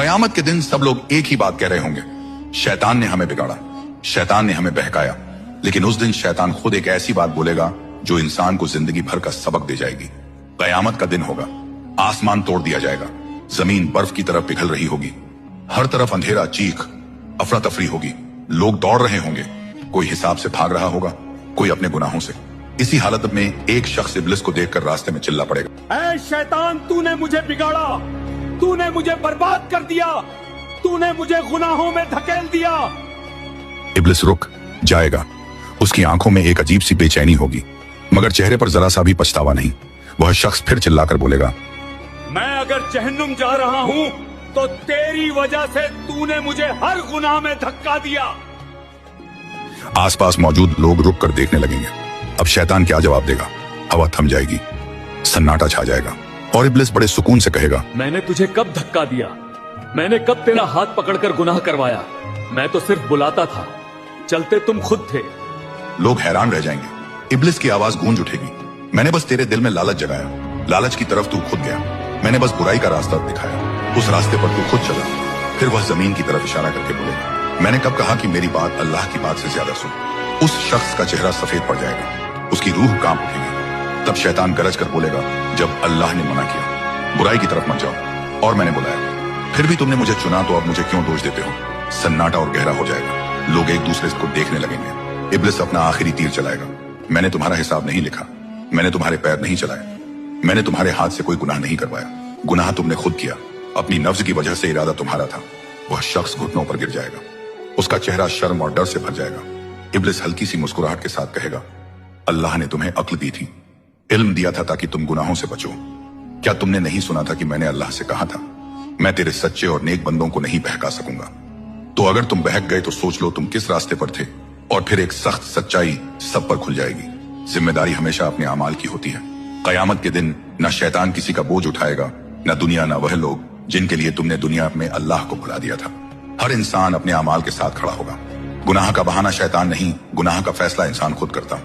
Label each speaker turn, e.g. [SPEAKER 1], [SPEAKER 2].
[SPEAKER 1] कयामत के दिन सब लोग एक ही बात कह रहे होंगे, शैतान ने हमें बिगाड़ा, शैतान ने हमें बहकाया। लेकिन उस दिन शैतान खुद एक ऐसी बात बोलेगा जो इंसान को जिंदगी भर का सबक दे जाएगी। कयामत का दिन होगा, आसमान तोड़ दिया जाएगा, जमीन बर्फ की तरफ पिघल रही होगी, हर तरफ अंधेरा, चीख, अफरा तफरी होगी, लोग दौड़ रहे होंगे, कोई हिसाब से भाग रहा होगा, कोई अपने गुनाहों से। इसी हालत में एक शख्स इब्लिस को देखकर रास्ते में चिल्ला पड़ेगा,
[SPEAKER 2] ऐ शैतान, तूने मुझे बिगाड़ा, तूने मुझे बर्बाद कर दिया, तूने मुझे गुनाहों में धकेल दिया।
[SPEAKER 1] इब्लिस रुक जाएगा, उसकी आंखों में एक अजीब सी बेचैनी होगी, मगर चेहरे पर जरा सा भी पछतावा नहीं। वह शख्स फिर चिल्लाकर बोलेगा,
[SPEAKER 2] मैं अगर जहन्नुम जा रहा हूँ तो तेरी वजह से तूने मुझे हर गुनाह में धक्का दिया।
[SPEAKER 1] आसपास मौजूद लोग रुक कर देखने लगेंगे। अब शैतान क्या जवाब देगा? हवा थम जाएगी, सन्नाटा छा जाएगा और इब्लिस बड़े सुकून से कहेगा,
[SPEAKER 2] मैंने तुझे कब धक्का दिया? मैंने कब तेरा हाथ पकड़कर गुनाह करवाया? मैं तो सिर्फ बुलाता था, चलते तुम खुद थे।
[SPEAKER 1] लोग हैरान रह जाएंगे। इब्लिस की आवाज गूंज उठेगी, मैंने बस तेरे दिल में लालच जगाया, लालच की तरफ तू खुद गया, मैंने बस बुराई का रास्ता दिखाया, उस रास्ते पर तू खुद चला। फिर वह जमीन की तरफ इशारा करके बोलेगा, मैंने कब कहा कि मेरी बात अल्लाह की बात से ज्यादा सुन। उस शख्स का चेहरा सफेद पड़ जाएगा, उसकी रूह कांप उठेगी। तब शैतान गरज कर बोलेगा, जब अल्लाह ने मना किया बुराई की तरफ मत जाओ और मैंने बुलाया, फिर भी तुमने मुझे चुना, तो अब मुझे क्यों दोष देते हो? सन्नाटा और गहरा हो जाएगा, लोग एक दूसरे को देखने लगेंगे। इब्लिस अपना आखिरी तीर चलाएगा, मैंने तुम्हारा हिसाब नहीं लिखा, मैंने तुम्हारे पैर नहीं चलाए, मैंने तुम्हारे हाथ से कोई गुनाह नहीं करवाया, गुनाह तुमने खुद किया, अपनी नफ्स की वजह से इरादा तुम्हारा था। वह शख्स घुटनों पर गिर जाएगा, उसका चेहरा शर्म और डर से भर जाएगा। इब्लिस हल्की सी मुस्कुराहट के साथ कहेगा, अल्लाह ने तुम्हें अक्ल दी थी, इल्म दिया था ताकि तुम गुनाहों से बचो। क्या तुमने नहीं सुना था कि मैंने अल्लाह से कहा था, मैं तेरे सच्चे और नेक बंदों को नहीं बहका सकूंगा? तो अगर तुम बहक गए तो सोच लो तुम किस रास्ते पर थे, और फिर एक सख्त सच्चाई सब पर खुल जाएगी। जिम्मेदारी हमेशा अपने अमाल की होती है। कयामत के दिन न शैतान किसी का बोझ उठाएगा, न दुनिया, न वह लोग जिनके लिए तुमने दुनिया में अल्लाह को भुला दिया था। हर इंसान अपने अमाल के साथ खड़ा होगा। गुनाह का बहाना शैतान नहीं, गुनाह का फैसला इंसान खुद करता।